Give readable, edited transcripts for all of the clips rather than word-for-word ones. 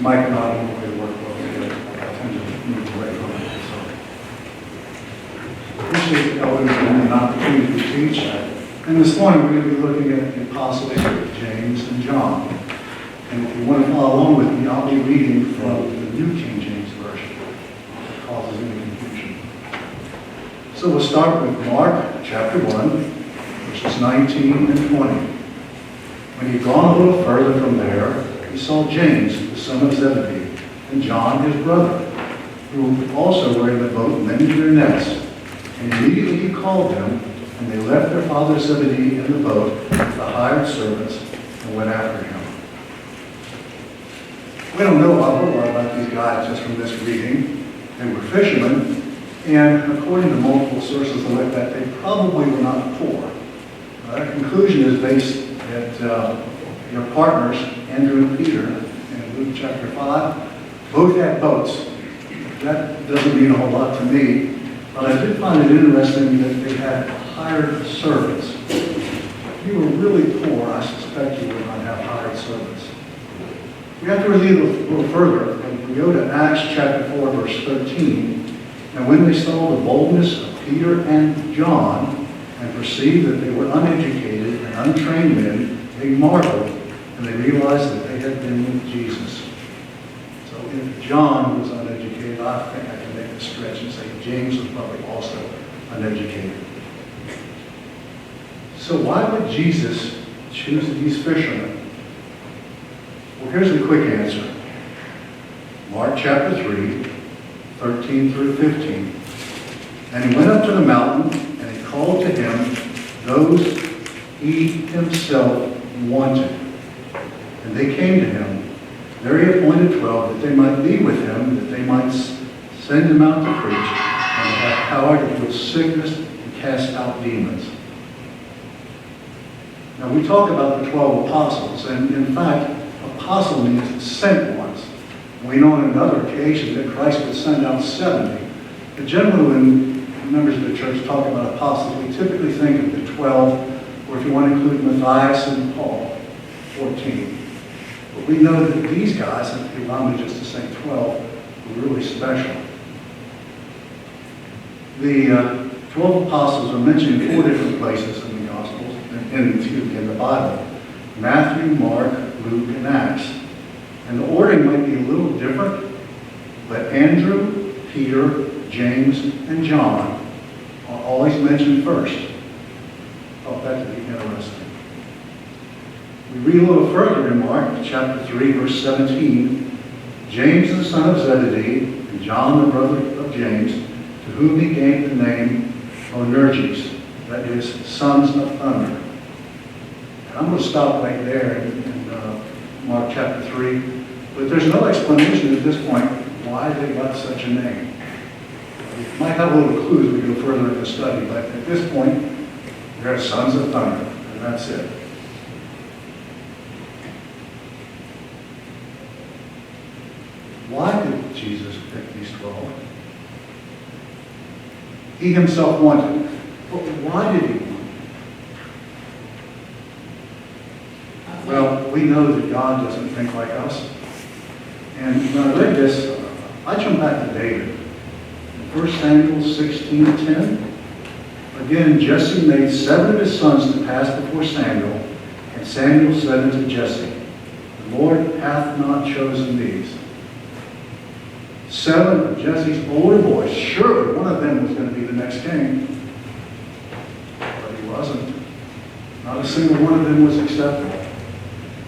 Mike and I don't really work well together. I tend to move away from it. So appreciate the elders and an opportunity to teach. And this morning we're going to be looking at the apostles James and John. And if you want to follow along with me, I'll be reading from the New King James Version. It causes any confusion. So we'll start with Mark chapter 1, verses 19 and 20. When he'd gone a little further from there, he saw James, the son of Zebedee, and John, his brother, who also were in the boat mending their nets. And immediately he called them, and they left their father Zebedee in the boat with the hired servants and went after him. We don't know a whole lot about these guys just from this reading. They were fishermen, and according to multiple sources like that, they probably were not poor. Our conclusion is based at your partners, Andrew and Peter, in Luke chapter 5, both had boats. That doesn't mean a whole lot to me, but I did find it interesting that they had hired servants. If you were really poor, I suspect you would not have hired servants. We have to read a little further. When we go to Acts chapter 4, verse 13, and when they saw the boldness of Peter and John and perceived that they were uneducated and untrained men, they marveled, and they realized that they had been with Jesus. So if John was uneducated, I think I can make a stretch and say James was probably also uneducated. So why would Jesus choose these fishermen? Well, here's the quick answer. Mark chapter 3, 13 through 15. And he went up to the mountain, and he called to him those he himself wanted. And they came to him. There he appointed 12, that they might be with him, that they might send him out to preach, and to have power to heal sickness and cast out demons. Now we talk about the 12 apostles, and in fact, apostle means sent ones. We know on another occasion that Christ would send out 70. But generally when members of the church talk about apostles, we typically think of the 12, or if you want to include Matthias and Paul, 14. But we know that these guys, if you allow me just to say 12, were really special. The 12 apostles are mentioned in 4 different places in the Gospels, in the Bible. Matthew, Mark, Luke, and Acts. And the ordering might be a little different, but Andrew, Peter, James, and John are always mentioned first. I thought that to be interesting. We read a little further in Mark chapter 3, verse 17. James, the son of Zebedee, and John, the brother of James, to whom he gave the name Boanerges, that is, sons of thunder. And I'm going to stop right there in Mark chapter 3. But there's no explanation at this point why they got such a name. We might have a little clue as we go further in the study, but at this point, they're sons of thunder, and that's it. Why did Jesus pick these 12? He himself wanted. But why did he want? Well, we know that God doesn't think like us. And when I read this, I jumped back to David. In 1 Samuel 16:10, again, Jesse made 7 of his sons to pass before Samuel, and Samuel said unto Jesse, the Lord hath not chosen these. 7 of Jesse's older boys, surely one of them was going to be the next king. But he wasn't. Not a single one of them was acceptable.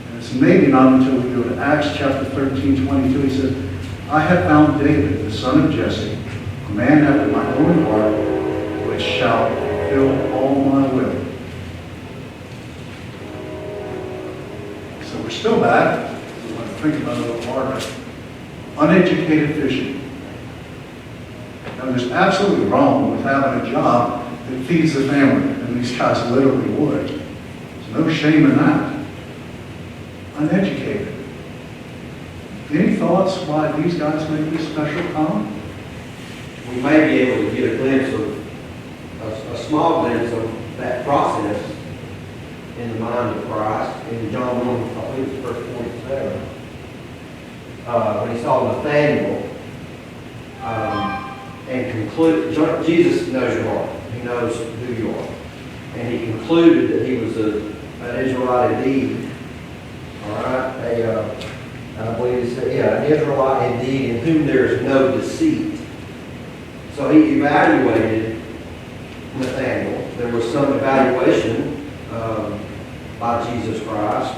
And it's maybe not until we go to Acts chapter 13:22, he says, I have found David, the son of Jesse, a man after my own heart, which shall fulfill all my will. So we're still back. We want to think about it a little harder. Uneducated fishing. Now there's absolutely wrong with having a job that feeds the family, and these guys literally would. There's no shame in that. Uneducated. Any thoughts why these guys make this special comment? We may be able to get a glimpse of, a small glimpse of that process in the mind of Christ in John 1, I believe it's verse 47. when he saw Nathanael, and concluded, Jesus knows your heart. He knows who you are. And he concluded that he was an Israelite indeed. All right? I believe he said, yeah, an Israelite indeed in whom there is no deceit. So he evaluated Nathanael. There was some evaluation by Jesus Christ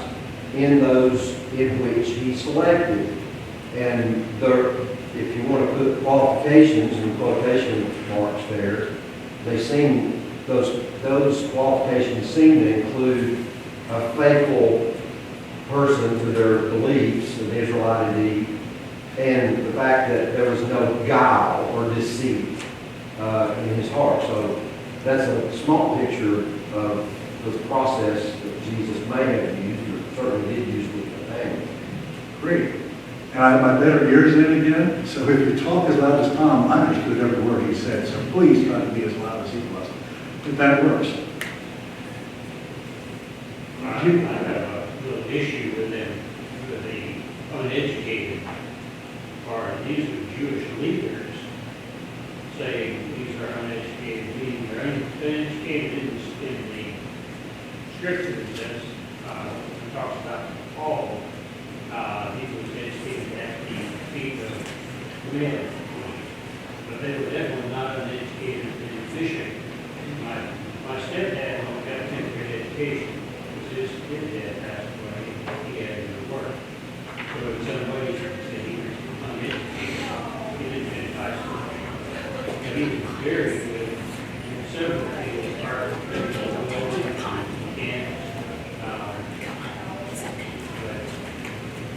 in those in which he selected. And there, if you want to put qualifications in quotation marks there, they seem, those qualifications seem to include a faithful person to their beliefs, an Israelite indeed, and the fact that there was no guile or deceit in his heart. So that's a small picture of the process that Jesus may have used, or certainly did use with Nathanael. Great. And I have my better ears in again, so if you talk as loud as Tom, I understood every word he said, so please try to be as loud as he was. If that works. I have a little issue with them, with the uneducated, or these are Jewish leaders saying these are uneducated, meaning they're uneducated in the scriptures, as it talks about Paul. He was educated at the feet of men, but they were definitely not uneducated in fishing. My stepdad got a 10th grade education. His dad passed away. He had to work. So in some ways, he was uneducated. He didn't finish high school. But he was very good in several fields, art, and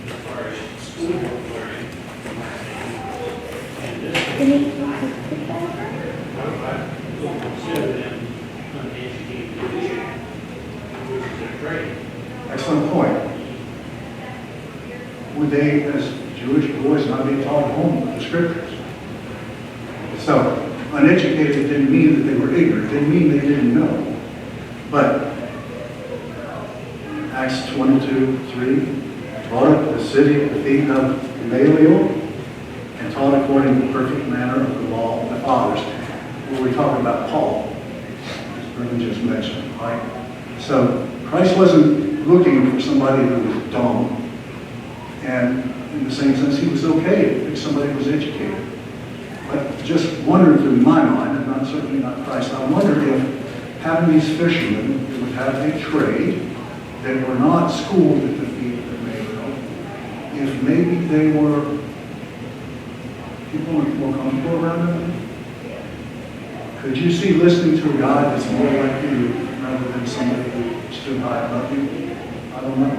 as far as school learning, and this I would consider them uneducated fishing, which is their training. Excellent point. Would they, as Jewish boys, not be taught at home with the scriptures? So, uneducated didn't mean that they were ignorant, didn't mean they didn't know. But Acts 22:3, taught at the city at the feet of Gamaliel, and taught according to the perfect manner of the law of the fathers. When we talk about Paul, as Brendan just mentioned, right? So Christ wasn't looking for somebody who was dumb, and in the same sense, he was okay if somebody was educated. But just wondering through my mind, and not certainly not Christ, I wonder if having these fishermen who would have a trade that were not schooled at the feet of Gamaliel, if maybe they were people were more comfortable around them. Could you see listening to a guy that's more like you rather than somebody who stood high above you? I don't know.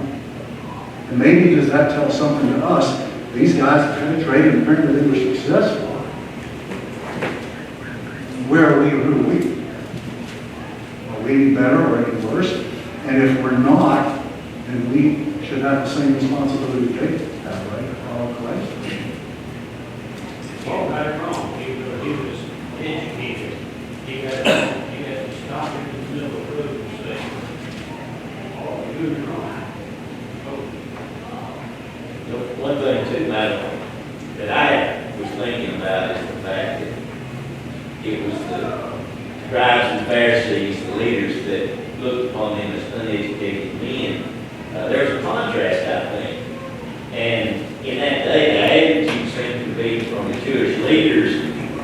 And maybe does that tell something to us? These guys penetrated and apparently they were successful. Where are we or who are we? Are we any better or any worse? And if we're not, then we should have the same responsibility they have, right? To follow Christ. Paul got it wrong. He was educated. He had to stop in the middle of the road and say, "Oh, you're doing it wrong." Oh. One thing too, Madam, that I was thinking about is the fact that it was the scribes and Pharisees, the leaders that looked upon them as uneducated men. There's a contrast, I think. And in that day, the attitude seemed to be from the Jewish leaders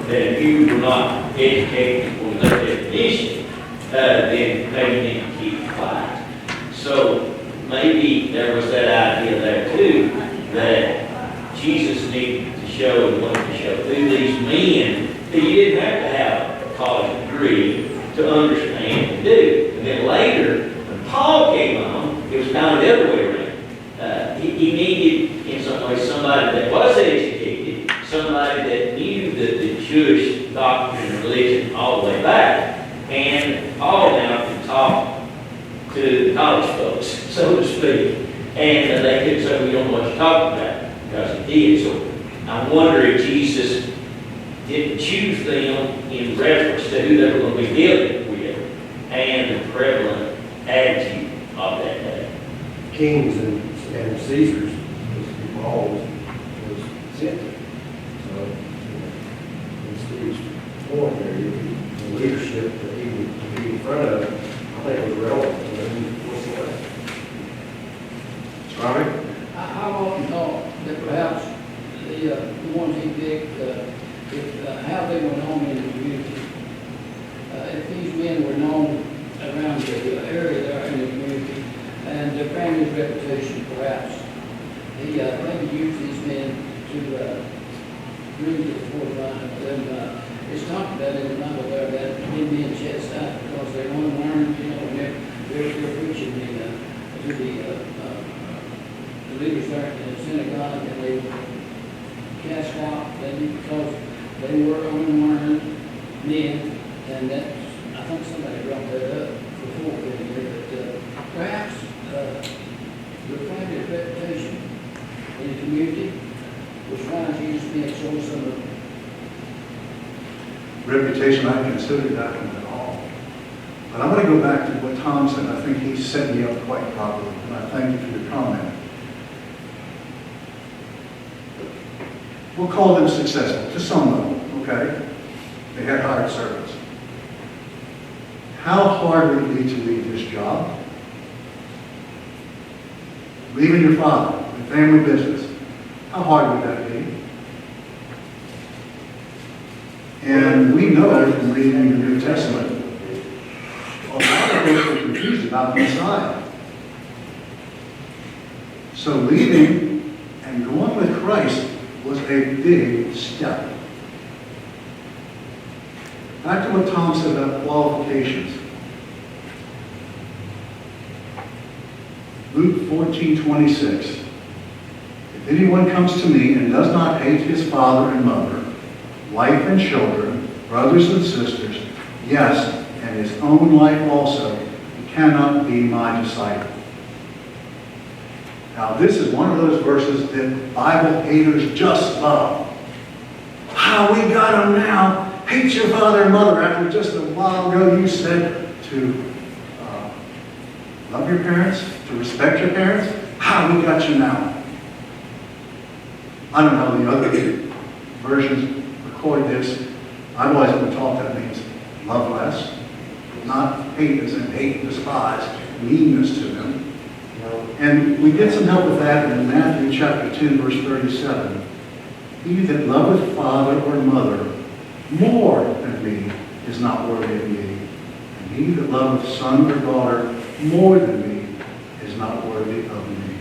that if you were not educated for their definition, then maybe you need to keep quiet. So maybe there was that idea there too, that Jesus needed to show and wanted to show through these men that you didn't have to have a college degree to understand and do. And then later, when Paul came on, it was kind of the other way around. He needed, in some way, somebody that was educated, somebody that knew the Jewish doctrine and religion all the way back, and Paul now could talk to the college folks, so to speak, and they could say, "We don't know what you're talking about," because he did. So I wonder if Jesus didn't choose them in reference to who they were going to be dealing with and the prevalent attitude of that day. Kings and Caesars, Paul's, sent him. So, in Steve's point there, the leadership that he would be in front of, I think was relevant to when he was away. Robert? I've often thought that perhaps the ones he picked, how they were known in the community. If these men were known around the area there in the community, and their family's reputation perhaps, he maybe used these men to bring to the forefront of them. It's talked about in the Bible there that them being chastised because they're unlearned, and they're preaching to the leaders there in the synagogue, and they were cast out then because they were unlearned men, and that's, I think somebody brought that up before being here, that perhaps the family's reputation in the community was why Jesus being so some Reputation, I consider that one at all. But I'm going to go back to what Tom said. I think he set me up quite properly, and I thank you for your comment. We'll call them successful, to some level, okay? They had hired servants. How hard would it be to leave this job? Leaving your father, and family business. How hard would that be? And we know from reading the New Testament, a lot of folks were confused about the Messiah. So leaving and going with Christ was a big step. Back to what Tom said about qualifications. Luke 14:26. If anyone comes to me and does not hate his father and mother, wife and children, brothers and sisters, yes, and his own life also, he cannot be my disciple. Now, this is one of those verses that Bible haters just love. How we got them now. Hate your father and mother after just a while ago you said to love your parents, to respect your parents. How we got you now. I don't know how the other versions record this. I've always been taught that means love less, not hate as in hate and despise, meanness to them. And we get some help with that in Matthew chapter 10, verse 37. He that loveth father or mother more than me is not worthy of me. And he that loveth son or daughter more than me is not worthy of me.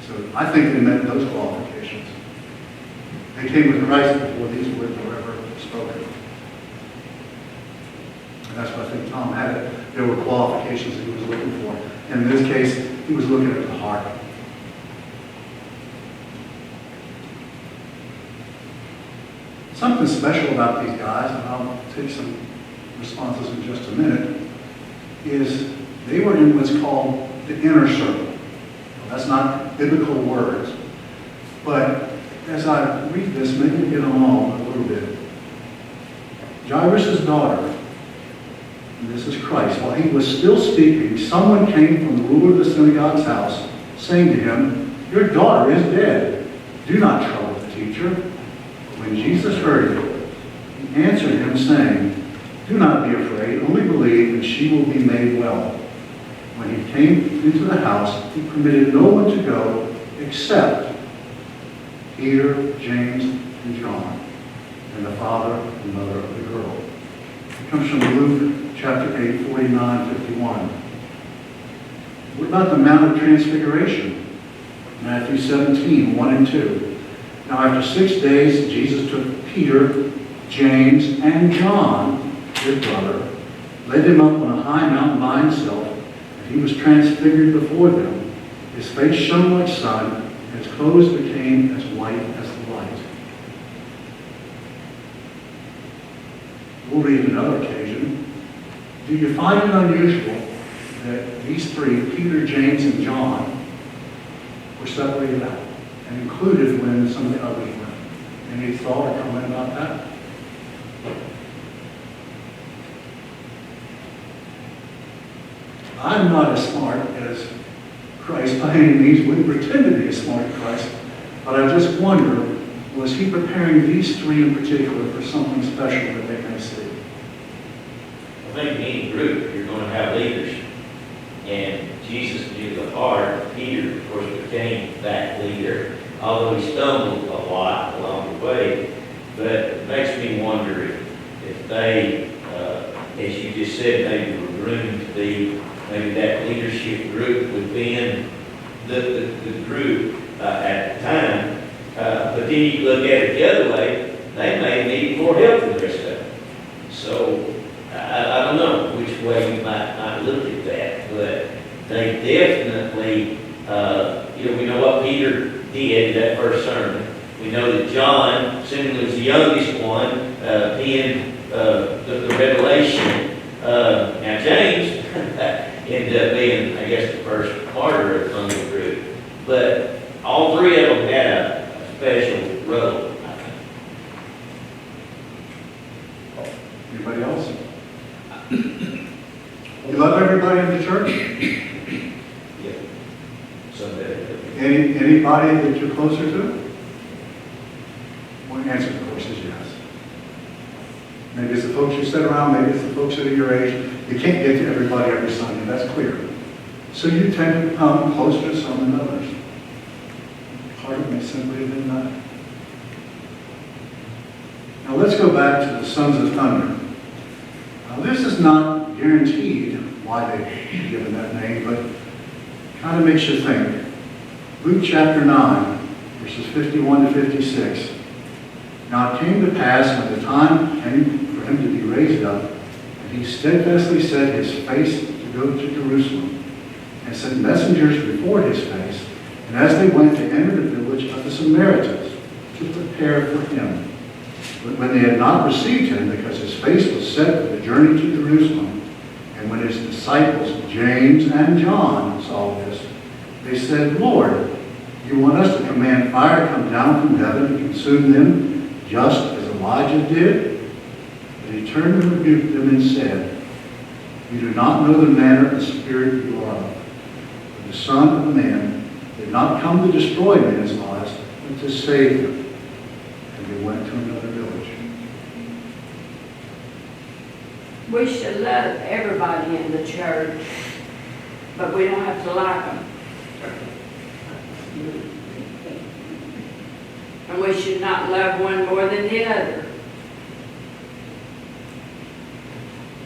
So I think they meant those qualifications. They came with Christ before these words were ever spoken. And that's what I think Tom had it. There were qualifications that he was looking for. In this case, he was looking at the heart. Something special about these guys, and I'll take some responses in just a minute, is they were in what's called the inner circle. Now, that's not biblical words, but as I read this, maybe we get along a little bit. Jairus' daughter, and this is Christ, while he was still speaking, someone came from the ruler of the synagogue's house, saying to him, "Your daughter is dead. Do not trouble the teacher." When Jesus heard it, he answered him, saying, "Do not be afraid, only believe, and she will be made well." When he came into the house, he permitted no one to go except Peter, James, and John, and the father and mother of the girl. It comes from Luke chapter 8, 49, 51. What about the Mount of Transfiguration? Matthew 17, 1 and 2. Now after 6 days, Jesus took Peter, James, and John, his brother, led him up on a high mountain by himself, and he was transfigured before them. His face shone like sun, and his clothes became as white as the light. We'll read another occasion. Do you find it unusual that these three, Peter, James, and John, were separated out and included when some of the others went? Any thought or comment about that? I'm not as smart as Christ by any means, wouldn't pretend to be a smart Christ. But I just wonder, was he preparing these three in particular for something special that they may see? I think in any group, you're going to have leaders. And Jesus knew the heart. Peter, of course, became that leader, although he stumbled a lot along the way. But it makes me wonder if they, as you just said, maybe were groomed to be maybe that leadership group within the group at the time. But then you look at it the other way, they may need more help than the rest of them. So I don't know which way you might look at that, but they definitely, we know what Peter did in that first sermon. We know that John, seemingly was the youngest one, penned the Revelation. Now James ended up being, I guess, the first martyr among the group. But all three of them had a special role, I think. Anybody else? You love everybody in the church? Yeah. Someday. Anybody that you're closer to? Well, the answer, of course, is yes. Maybe it's the folks you sit around, maybe it's the folks that are your age. You can't get to everybody every Sunday, that's clear. So you tend to come closer to some than others. Part of me simply than that. Now let's go back to the sons of thunder. Now this is not guaranteed why they've given that name, but kind of makes you think. Luke chapter 9, verses 51 to 56. Now it came to pass when the time came for him to be raised up, and he steadfastly set his face to go to Jerusalem, and sent messengers before his face, and as they went, they entered the village of the Samaritans to prepare for him. But when they had not received him, because his face was set for the journey to Jerusalem, and when his disciples, James and John, saw this, they said, Lord, you want us to command fire to come down from heaven and consume them, just as Elijah did? But he turned and rebuked them and said, you do not know the manner of spirit you are of. For the Son of Man did not come to destroy men's lives, but to save them. And they went to another village. We should love everybody in the church, but we don't have to like them. And we should not love one more than the other.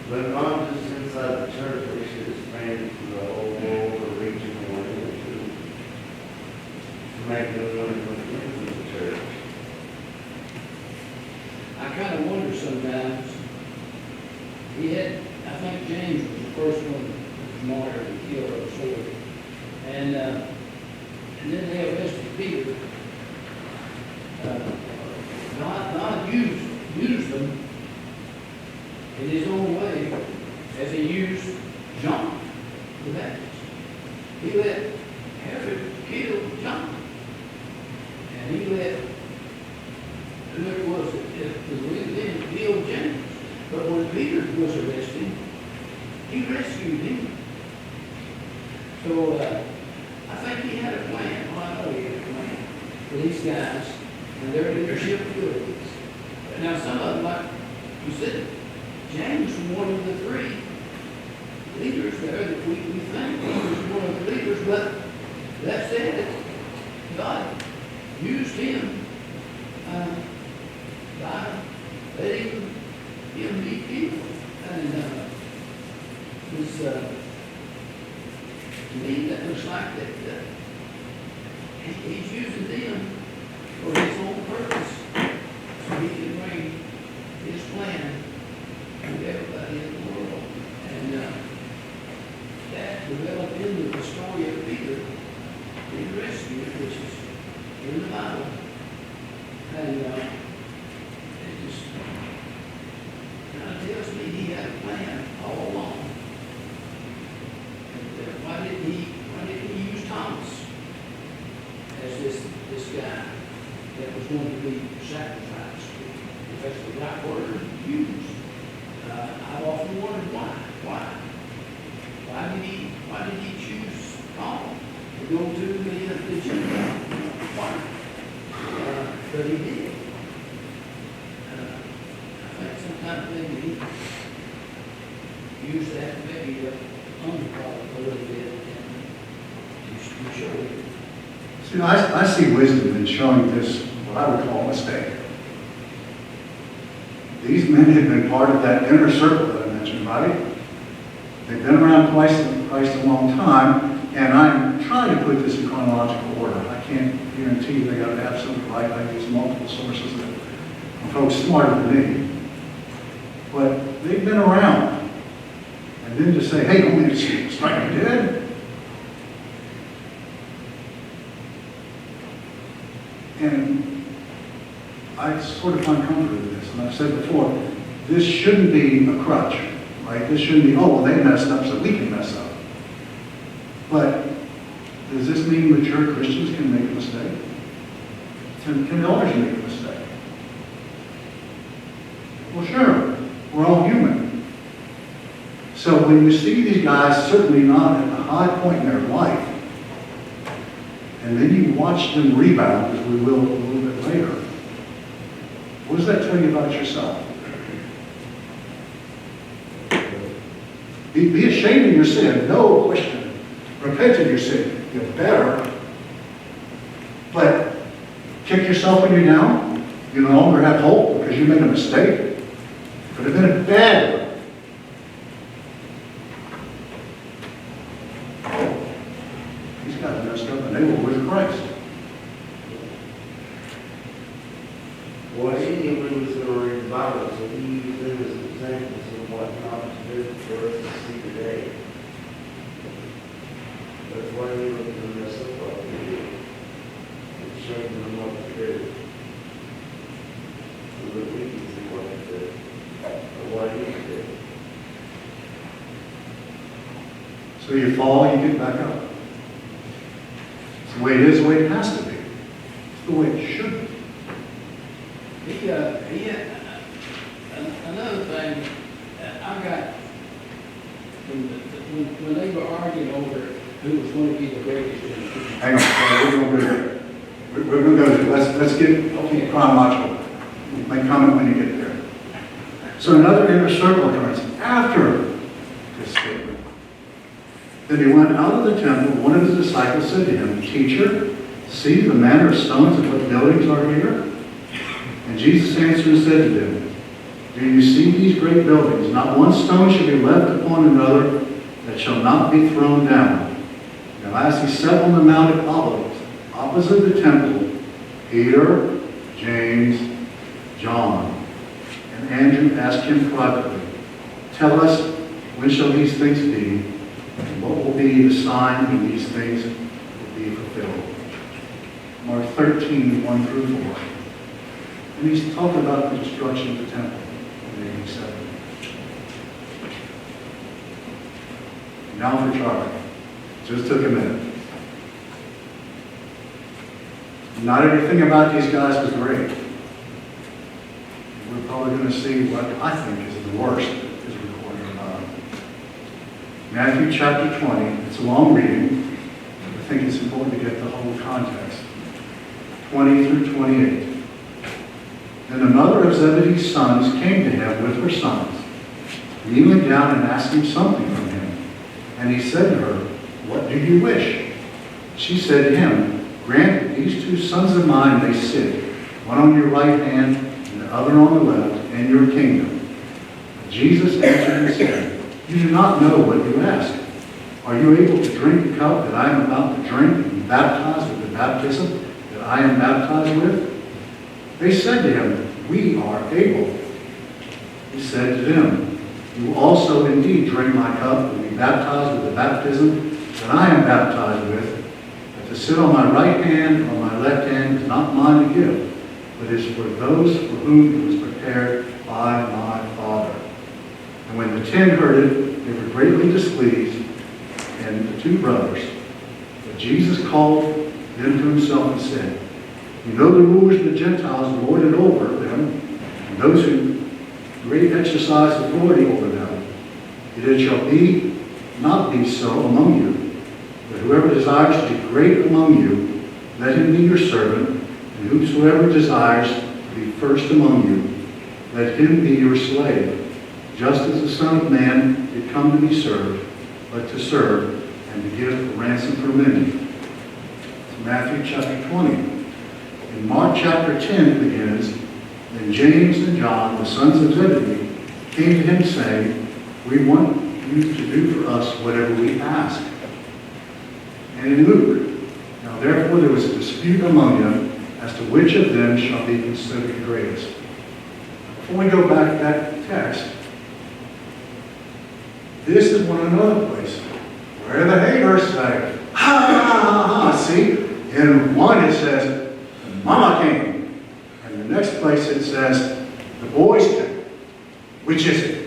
But not just inside the church, we should expand it to the whole world or region or to make those wonderful friends in the church. I kind of wonder sometimes. I think James was the first one that was martyred and killed on a sword. And then they arrested Peter. God used them in his own way as he used John the Baptist. He let Herod kill John. And he let whoever it was that then killed James. But when Peter was arrested, he rescued him. So I think he had a plan. Well, I know he had a plan for these guys and their leadership abilities. Now, some of them, like you said, James was one of the three leaders there that we think he was one of the leaders. But that said, God used him by letting him be killed. And to me, that looks like that he's using them for his own purpose, so he can bring his plan to everybody in the world. And that developed into the story of Peter being rescued, which is in the Bible. And it just kind of tells me he had a plan all along. And why didn't he use Thomas as this guy that was going to be sacrificed? If that's the right word to use. I've often wondered why. Why did he choose Paul? go to the church. Why? But he did. I think sometimes maybe he used that maybe unqualified a little bit. And you show it. See, I see wisdom in showing this, what I would call a mistake. These men had been part of that inner circle that I mentioned, right? They've been around Christ a long time, and I'm trying to put this in chronological order. I can't guarantee they got it absolutely right. I use multiple sources that are folks smarter than me. But they've been around. And then to say, hey, only to strike me dead? And I sort of find comfort in this. And I've said before, this shouldn't be a crutch, right? This shouldn't be, oh, well, they messed up, so we can mess up. But does this mean mature Christians can make a mistake? Can elders make a mistake? Well, sure. We're all human. So when you see these guys certainly not at the high point in their life, and then you watch them rebound, as we will a little bit later, what does that tell you about yourself? Be ashamed of your sin, no question. Repent of your sin, you better. But kick yourself when you're down. You no longer have hope because you made a mistake. Could have been a bad one. These guys messed up and they were with Christ. Well, anyone was going to read the Bible, so he used them as examples of what not to do for us to see today. That's why he looked at them mess up like they did. And showed them what to do. So that we can see what to do. Or what he can do. So you fall, you get back up. It's the way it is, the way it has to be. It's the way it should be. Another thing, I got, when they were arguing over who was going to be the greatest in the future. Hang on, we're going to go there. We're going to go there. Let's get chronological. Make comment when you get there. So another inner circle occurrence after this statement. Then he went out of the temple. One of his disciples said to him, Teacher, see the manner of stones and what buildings are here? And Jesus answered and said to them, Do you see these great buildings? Not one stone shall be left upon another that shall not be thrown down. Now as he sat on the Mount of Olives, opposite the temple, Peter, James, John, and Andrew asked him privately, Tell us, when shall these things be? And what will be the sign when these things will be fulfilled? Mark 13, 1 through 4. And he's talking about the destruction of the temple in AD 70. Now for Charlie. Just took a minute. Not everything about these guys was great. We're probably going to see what I think is the worst is recorded about them. Matthew chapter 20. It's a long reading. I think it's important to get the whole context. 20 through 28. Then the mother of Zebedee's sons came to him with her sons, kneeling down and asked him something from him. And he said to her, What do you wish? She said to him, Grant that these two sons of mine may sit, one on your right hand and the other on the left, in your kingdom. Jesus answered and said, You do not know what you ask. Are you able to drink the cup that I am about to drink and be baptized with the baptism that I am baptized with? They said to him, We are able. He said to them, You will also indeed drink my cup and be baptized with the baptism that I am baptized with. But to sit on my right hand or my left hand is not mine to give, but is for those for whom it was prepared by my Father. And when the 10 heard it, they were greatly displeased, and the two brothers. But Jesus called them to himself and said, You know the rulers of the Gentiles lord it over them, and those who great exercise authority over them. Yet it shall not be so among you. But whoever desires to be great among you, let him be your servant, and whosoever desires to be first among you, let him be your slave, just as the Son of Man did come to be served, but to serve and to give a ransom for many. It's Matthew chapter 20. In Mark chapter 10 it begins, then James and John, the sons of Zebedee, came to him saying, we want you to do for us whatever we ask. And in Luke, now therefore there was a dispute among them as to which of them shall be considered the greatest. Before we go back to that text, this is one another place where the haters say, ha, ha, ha, ha. See, in one it says, Mama came. And the next place it says, the boys came. Which is it?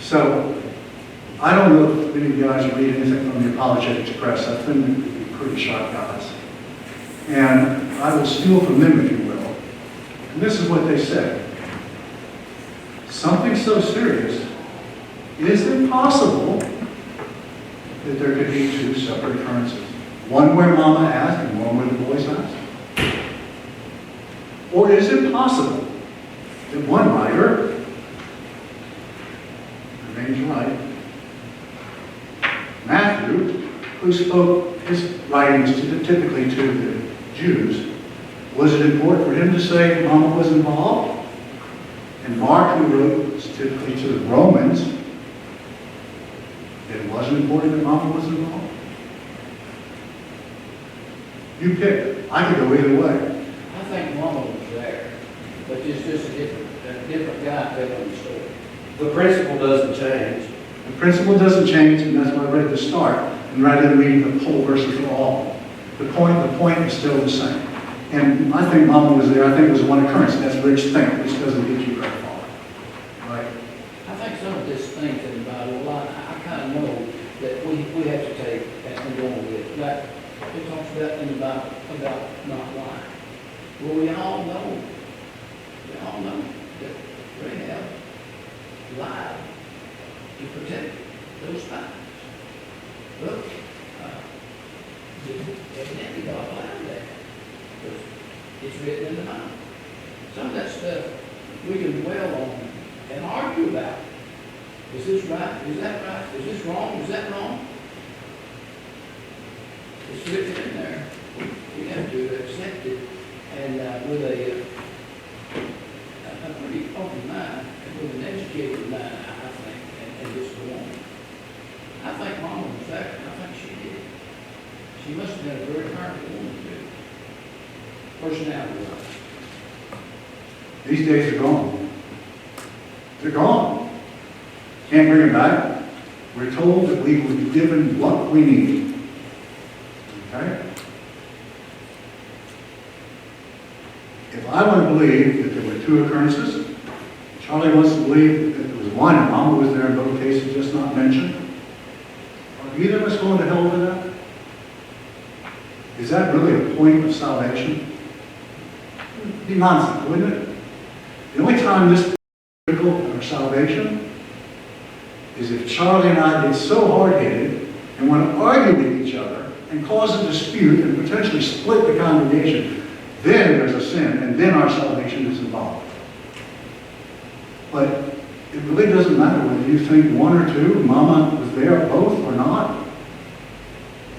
So, I don't know if any of you guys read anything from the Apologetics Press. I think them to be pretty sharp guys. And I will steal from them, if you will. And this is what they said. Something so serious, is it possible that there could be two separate occurrences? One where Mama asked and one where the boys asked? Or is it possible that one writer remains right, Matthew, who spoke his writings typically to the Jews, was it important for him to say Mama was involved? And Mark, who wrote typically to the Romans, it wasn't important that Mama was involved? You pick. I could go either way. I think Mama was there, but it's just a different guy telling the story. The principle doesn't change. The principle doesn't change, and that's why I read the start, and rather than reading the whole verses for all. The point is still the same. And I think Mama was there. I think it was one occurrence. That's rich think, which doesn't get you very far. Right? I think some of this things in the Bible, I kind of know that we have to take and go with it. Like it talks about in the Bible about not lying. Well, we all know that Rahab lied to protect those spies. Well, evidently God allowed that. Because it's written in the Bible. Some of that stuff we can dwell on and argue about. Is this right? Is that right? Is this wrong? Is that wrong? It's written in there. We have to accept it and with a pretty open mind and with an educated mind, I think, and just go on. I think Mama was there. I think she did. She must have been a very powerful woman too. Personality wise. These days are gone. They're gone. Can't bring them back. We're told that we will be given what we need. Okay? If I want to believe that there were two occurrences, Charlie wants to believe that there was one and Mama was there in both cases, just not mentioned, are either of us going to hell with that? Is that really a point of salvation? It'd be nonsense, wouldn't it? The only time this is critical of our salvation is if Charlie and I get so hard-headed and want to argue with each other and cause a dispute and potentially split the congregation. Then there's a sin, and then our salvation is involved. But it really doesn't matter whether you think one or two, Mama was there, both or not.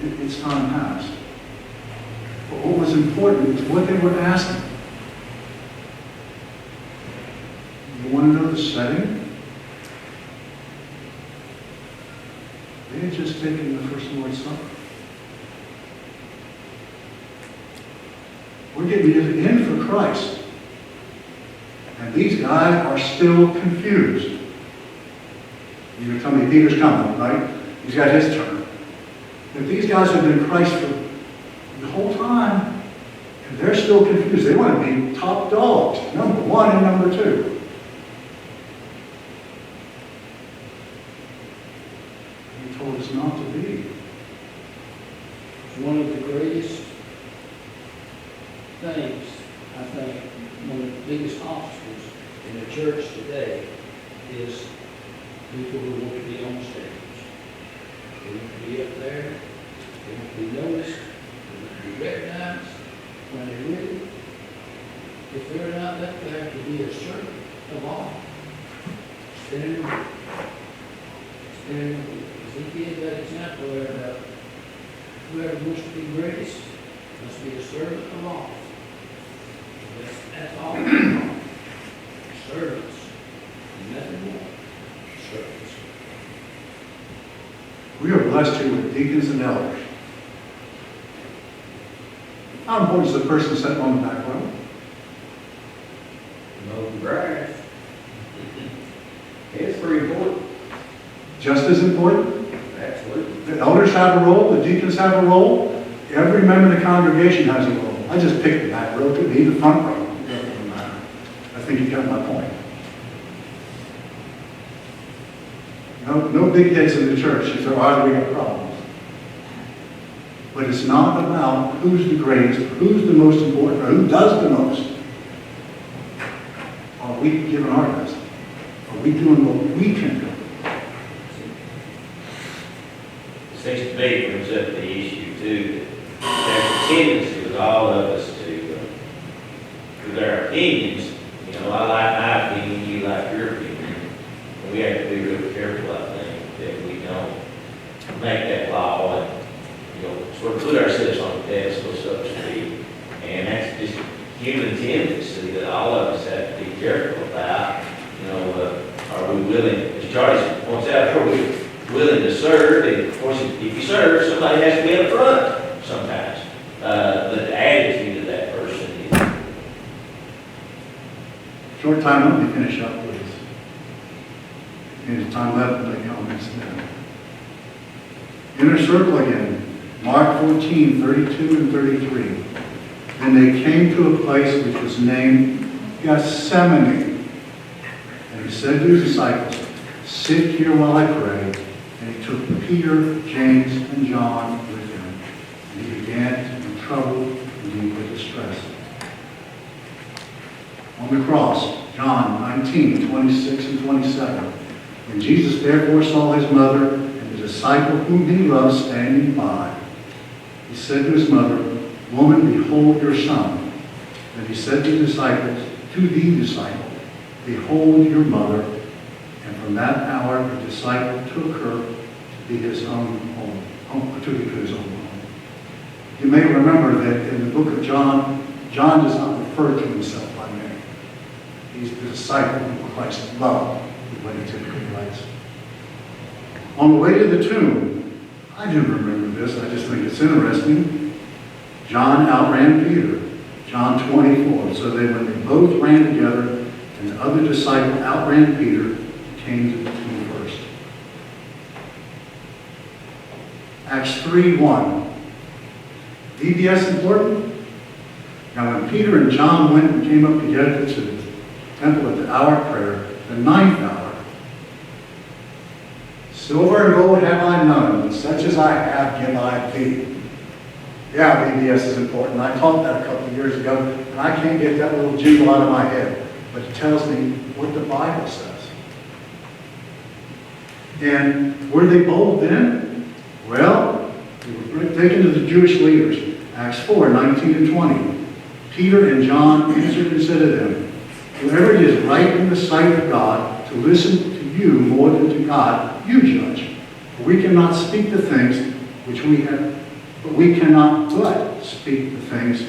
It's time past. But what was important is what they were asking. You want to know the setting? They had just taken the first Lord's Supper. We're getting in for Christ. And these guys are still confused. You're going to tell me Peter's coming, right? He's got his turn. If these guys have been Christ for the whole time, and they're still confused, they want to be top dogs, number one and number two. He told us not to be. One of the greatest things, I think, one of the biggest obstacles in the church today is people who want to be on stage. They want to be up there, they want to be noticed, they want to be recognized when they really, if they're not up there to be a servant of all, stand Ezekiel got example there about whoever wants to be greatest must be a servant of all. That's all. Servants, nothing more. Servants. We are blessed here with deacons and elders. How important is the person sitting on the back row? No grass. It's pretty important. Just as important. Absolutely. The elders have a role, the deacons have a role, every member of the congregation has a role. I just picked the back row, could be the front row. It doesn't matter. I think you got my point. No big heads in the church. If there are, we got problems. But it's not about who's the greatest, who's the most important, or who does the most. Are we giving our best? Are we doing what we can do? It seems to me it brings up the issue too, that there's a tendency with all of us to, with our opinions, you know, I like my opinion, you like your opinion. And we have to be real careful, I think, that we don't make that law and, you know, sort of put ourselves on a pedestal, so to speak. And that's just human tendency that all of us have to be careful about. You know, are we willing, as Charlie points out, are we willing to serve? And of course, if you serve, somebody has to be up front sometimes. But the attitude of that person is. Short time, let me finish up, please. And time left to make comments now. Inner circle again. Mark 14, 32 and 33. And they came to a place which was named Gethsemane. And he said to his disciples, sit here while I pray. And he took Peter, James, and John with him. And he began to be troubled and deep with distress. On the cross, John 19, 26 and 27. When Jesus therefore saw his mother and the disciple whom he loved standing by, he said to his mother, Woman, behold your son. And he said to the disciple, Behold your mother. And from that hour the disciple took her to be his own home, took her to his own home. You may remember that in the book of John, John does not refer to himself by name. He's the disciple whom Christ loved, is what he typically writes. On the way to the tomb, I do remember this, I just think it's interesting. John outran Peter, John 24. So that when they both ran together and the other disciple outran Peter, he came to the tomb first. Acts 3:1. VBS important? Now when Peter and John went and came up together to the temple at the hour of prayer, the 9th hour, silver and gold have I none, but such as I have give I thee. Yeah, VBS is important. I taught that a couple of years ago, and I can't get that little jingle out of my head, but it tells me what the Bible says. And were they bold then? Well, they were taken to the Jewish leaders. Acts 4, 19 and 20. Peter and John answered and said to them, Whoever it is right in the sight of God to listen to you more than to God, you judge. For we cannot speak the things which we have, but we cannot but speak the things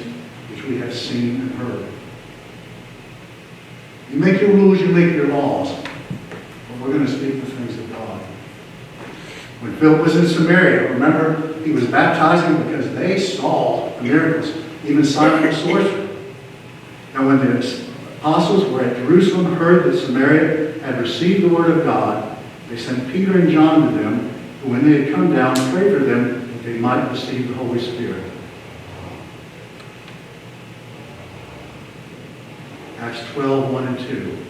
which we have seen and heard. You make your rules, you make your laws, but we're going to speak the things of God. When Philip was in Samaria, remember, he was baptizing because they saw the miracles, even Simon the sorcerer. And when the apostles were at Jerusalem, heard that Samaria had received the word of God, they sent Peter and John to them, who when they had come down, prayed for them that they might receive the Holy Spirit. Acts 12, 1 and 2.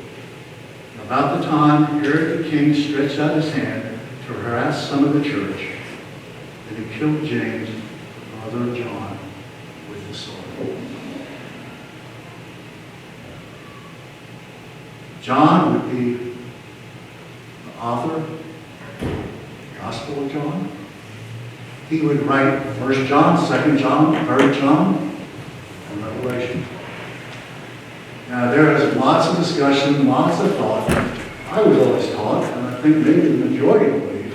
About the time Herod the king stretched out his hand to harass some of the church, and he killed James, the brother of John, with the sword. John would be the author of the Gospel of John. he would write 1 John, 2 John, 3 John, and Revelation. Now, there is lots of discussion, lots of thought. I was always taught, and I think maybe the majority believe,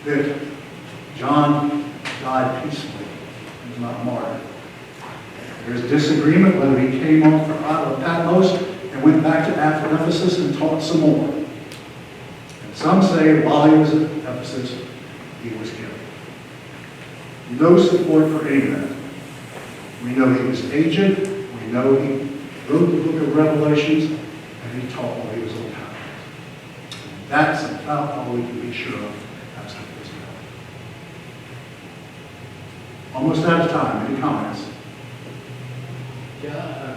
that John died peacefully. He was not martyred. There's disagreement whether he came off the Isle of Patmos and went back to Ephesus and taught some more. And some say while he was at Ephesus, he was killed. No support for any of that. We know he was aged. We know he wrote the book of Revelations, and he taught while he was on Patmos. That's about all we can be sure of as to this matter. Almost out of time. Any comments?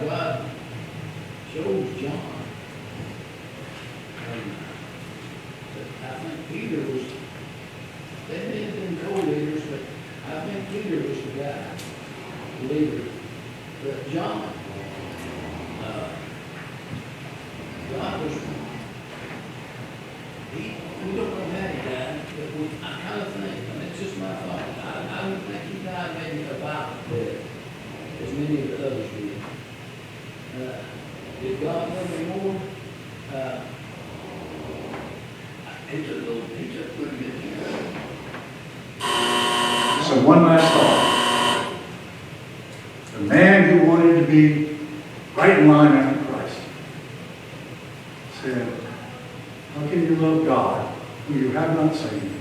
God chose John. But I think Peter was, they may have been co-leaders, but I think Peter was the guy, the leader. But John, God was, we don't know how he died, but I kind of think, and it's just my thought, I would think he died maybe a violent death, as many of the others did. Did God love him more? He took pretty good care of him. So one last thought. The man who wanted to be right in line after Christ said, how can you love God who you have not seen